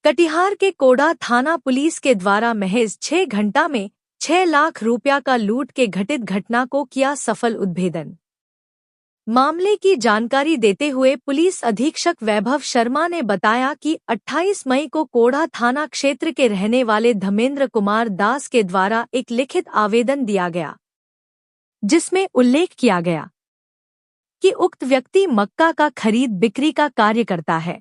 कटिहार के कोड़ा थाना पुलिस के द्वारा महज 6 घंटा में 6 लाख रुपया का लूट के घटित घटना को किया सफल उद्भेदन। मामले की जानकारी देते हुए पुलिस अधीक्षक वैभव शर्मा ने बताया कि 28 मई को कोड़ा थाना क्षेत्र के रहने वाले धर्मेंद्र कुमार दास के द्वारा एक लिखित आवेदन दिया गया, जिसमें उल्लेख किया गया कि उक्त व्यक्ति मक्का का खरीद बिक्री का कार्य करता है।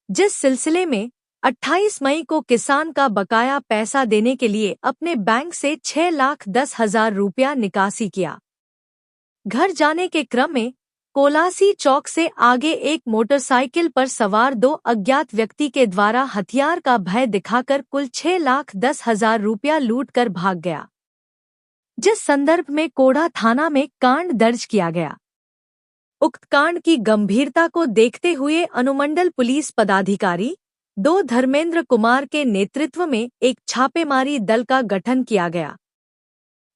जिस सिलसिले में 28 मई को किसान का बकाया पैसा देने के लिए अपने बैंक से 6,10,000 रुपया निकासी किया। घर जाने के क्रम में कोलासी चौक से आगे एक मोटरसाइकिल पर सवार 2 अज्ञात व्यक्ति के द्वारा हथियार का भय दिखाकर कुल 6,10,000 रुपया लूट कर भाग गया, जिस संदर्भ में कोड़ा थाना में कांड दर्ज किया गया। उक्त कांड की गंभीरता को देखते हुए अनुमंडल पुलिस पदाधिकारी 2 धर्मेंद्र कुमार के नेतृत्व में एक छापेमारी दल का गठन किया गया।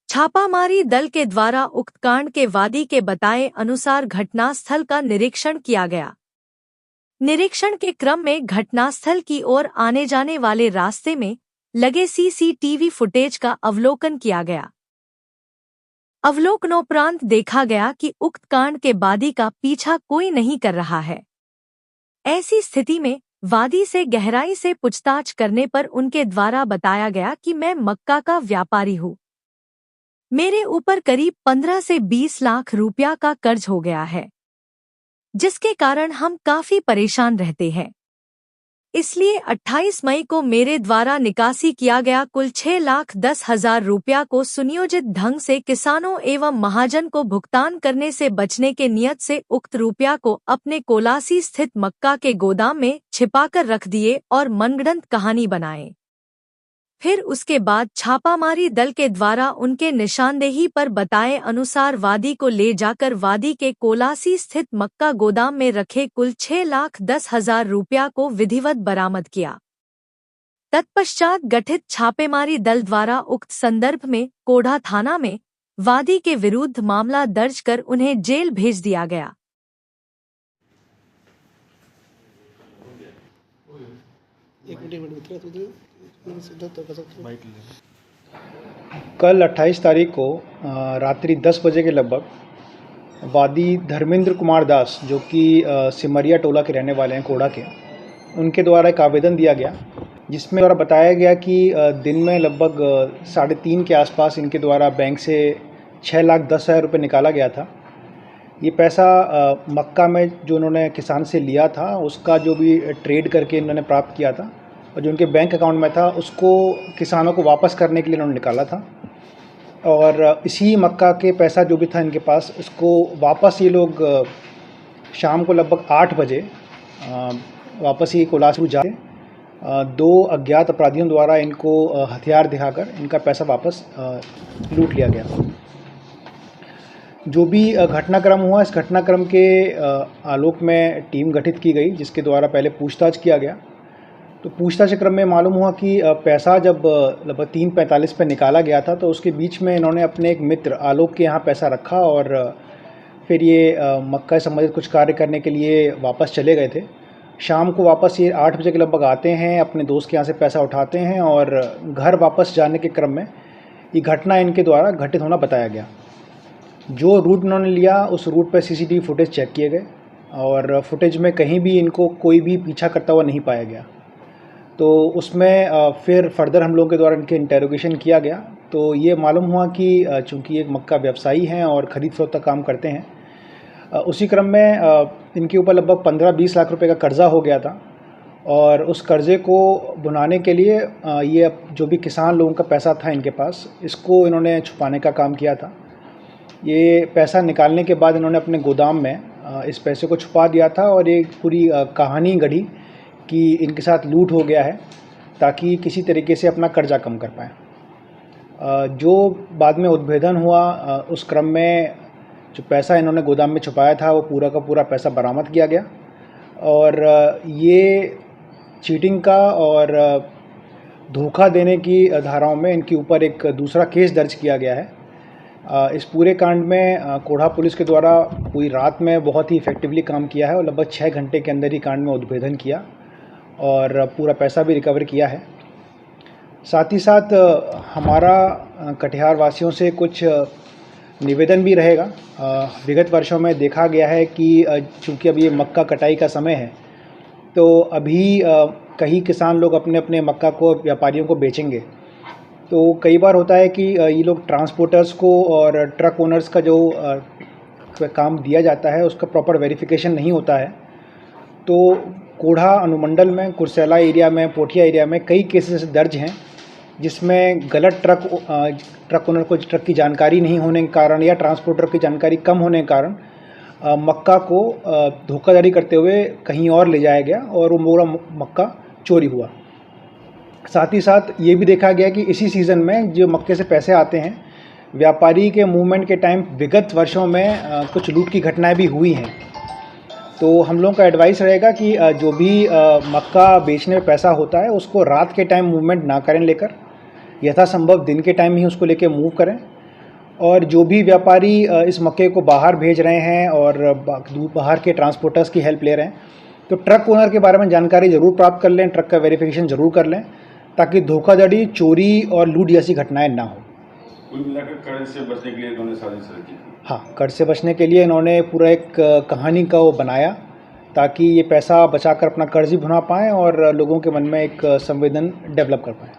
छापामारी दल के द्वारा उक्त कांड के वादी के बताए अनुसार घटनास्थल का निरीक्षण किया गया। निरीक्षण के क्रम में घटनास्थल की ओर आने जाने वाले रास्ते में लगे सीसीटीवी फुटेज का अवलोकन किया गया। अवलोकनोपरांत देखा गया कि उक्त कांड के वादी का पीछा कोई नहीं कर रहा है। ऐसी स्थिति में वादी से गहराई से पूछताछ करने पर उनके द्वारा बताया गया कि मैं मक्का का व्यापारी हूँ। मेरे ऊपर करीब 15 से 20 लाख रुपया का कर्ज हो गया है, जिसके कारण हम काफी परेशान रहते हैं। इसलिए 28 मई को मेरे द्वारा निकासी किया गया कुल 6,10,000 रुपया को सुनियोजित ढंग से किसानों एवं महाजन को भुगतान करने से बचने के नियत से उक्त रुपया को अपने कोलासी स्थित मक्का के गोदाम में छिपाकर रख दिए और मनगढ़ंत कहानी बनाए। फिर उसके बाद छापामारी दल के द्वारा उनके निशानदेही पर बताए अनुसार वादी को ले जाकर वादी के कोलासी स्थित मक्का गोदाम में रखे कुल 6,10,000 रुपया को विधिवत बरामद किया। तत्पश्चात गठित छापेमारी दल द्वारा उक्त संदर्भ में कोड़ा थाना में वादी के विरुद्ध मामला दर्ज कर उन्हें जेल भेज दिया गया। कल 28 तारीख को रात्रि 10 बजे के लगभग वादी धर्मेंद्र कुमार दास, जो कि सिमरिया टोला के रहने वाले हैं कोड़ा के, उनके द्वारा एक आवेदन दिया गया, जिसमें द्वारा बताया गया कि दिन में लगभग 3:30 के आसपास इनके द्वारा बैंक से 6,10,000 रुपये निकाला गया था। ये पैसा मक्का में जो उन्होंने किसान से लिया था उसका जो भी ट्रेड करके इन्होंने प्राप्त किया था और जो उनके बैंक अकाउंट में था उसको किसानों को वापस करने के लिए उन्होंने निकाला था। और इसी मक्का के पैसा जो भी था इनके पास, इसको वापस ये लोग शाम को लगभग 8 बजे वापस ही कोलासू जाके 2 अज्ञात अपराधियों द्वारा इनको हथियार दिखाकर इनका पैसा वापस लूट लिया गया। जो भी घटनाक्रम हुआ, इस घटनाक्रम के आलोक में टीम गठित की गई, जिसके द्वारा पहले पूछताछ किया गया। तो पूछताछ के क्रम में मालूम हुआ कि पैसा जब लगभग 3:45 पे निकाला गया था तो उसके बीच में इन्होंने अपने एक मित्र आलोक के यहाँ पैसा रखा और फिर ये मक्का से संबंधित कुछ कार्य करने के लिए वापस चले गए थे। शाम को वापस ये 8 बजे के लगभग आते हैं, अपने दोस्त के यहाँ से पैसा उठाते हैं और घर वापस जाने के क्रम में ये घटना इनके द्वारा घटित होना बताया गया। जो रूट उन्होंने लिया उस रूट पर सीसीटीवी फुटेज चेक किए गए और फुटेज में कहीं भी इनको कोई भी पीछा करता हुआ नहीं पाया गया। तो उसमें फिर फर्दर हम लोगों के द्वारा इनके इंटेरोगेशन किया गया तो ये मालूम हुआ कि चूँकि एक मक्का व्यवसायी हैं और ख़रीद फरोख्त का काम करते हैं, उसी क्रम में इनके ऊपर लगभग 15-20 लाख रुपए का कर्ज़ा हो गया था और उस कर्ज़े को भुनाने के लिए ये जो भी किसान लोगों का पैसा था इनके पास, इसको इन्होंने छुपाने का काम किया था। ये पैसा निकालने के बाद इन्होंने अपने गोदाम में इस पैसे को छुपा दिया था और ये पूरी कहानी गढ़ी कि इनके साथ लूट हो गया है ताकि किसी तरीके से अपना कर्जा कम कर पाएँ। जो बाद में उद्भेदन हुआ उस क्रम में जो पैसा इन्होंने गोदाम में छुपाया था वो पूरा का पूरा पैसा बरामद किया गया और ये चीटिंग का और धोखा देने की धाराओं में इनके ऊपर एक दूसरा केस दर्ज किया गया है। इस पूरे कांड में कोढ़ा पुलिस के द्वारा पूरी रात में बहुत ही इफेक्टिवली काम किया है और लगभग 6 घंटे के अंदर ही कांड में उद्भेदन किया और पूरा पैसा भी रिकवर किया है। साथ ही साथ हमारा कटिहार वासियों से कुछ निवेदन भी रहेगा। विगत वर्षों में देखा गया है कि चूँकि अब ये मक्का कटाई का समय है, तो अभी कई किसान लोग अपने अपने मक्का को व्यापारियों को बेचेंगे। तो कई बार होता है कि ये लोग ट्रांसपोर्टर्स को और ट्रक ओनर्स का जो काम दिया जाता है उसका प्रॉपर वेरिफिकेशन नहीं होता है। तो कोढ़ा अनुमंडल में, कुर्सेला एरिया में, पोठिया एरिया में कई केसेस दर्ज हैं जिसमें गलत ट्रक ओनर को ट्रक की जानकारी नहीं होने के कारण या ट्रांसपोर्टर की जानकारी कम होने के कारण मक्का को धोखाधड़ी करते हुए कहीं और ले जाया गया और वो पूरा मक्का चोरी हुआ। साथ ही साथ ये भी देखा गया कि इसी सीज़न में जो मक्के से पैसे आते हैं, व्यापारी के मूवमेंट के टाइम विगत वर्षों में कुछ लूट की घटनाएं भी हुई हैं। तो हम लोगों का एडवाइस रहेगा कि जो भी मक्का बेचने में पैसा होता है उसको रात के टाइम मूवमेंट ना करें लेकर, यथासंभव दिन के टाइम ही उसको लेके मूव करें। और जो भी व्यापारी इस मक्के को बाहर भेज रहे हैं और बाहर के ट्रांसपोर्टर्स की हेल्प ले रहे हैं, तो ट्रक ओनर के बारे में जानकारी ज़रूर प्राप्त कर लें, ट्रक का वेरिफिकेशन ज़रूर कर लें, ताकि धोखाधड़ी, चोरी और लूट जैसी घटनाएं ना हो। कुल मिलाकर कर्ज से बचने के लिए इन्होंने साजिश रची थी। हाँ, कर्ज से बचने के लिए इन्होंने पूरा एक कहानी का वो बनाया ताकि ये पैसा बचाकर अपना कर्ज ही भुना पाएँ और लोगों के मन में एक संवेदन डेवलप कर पाएँ।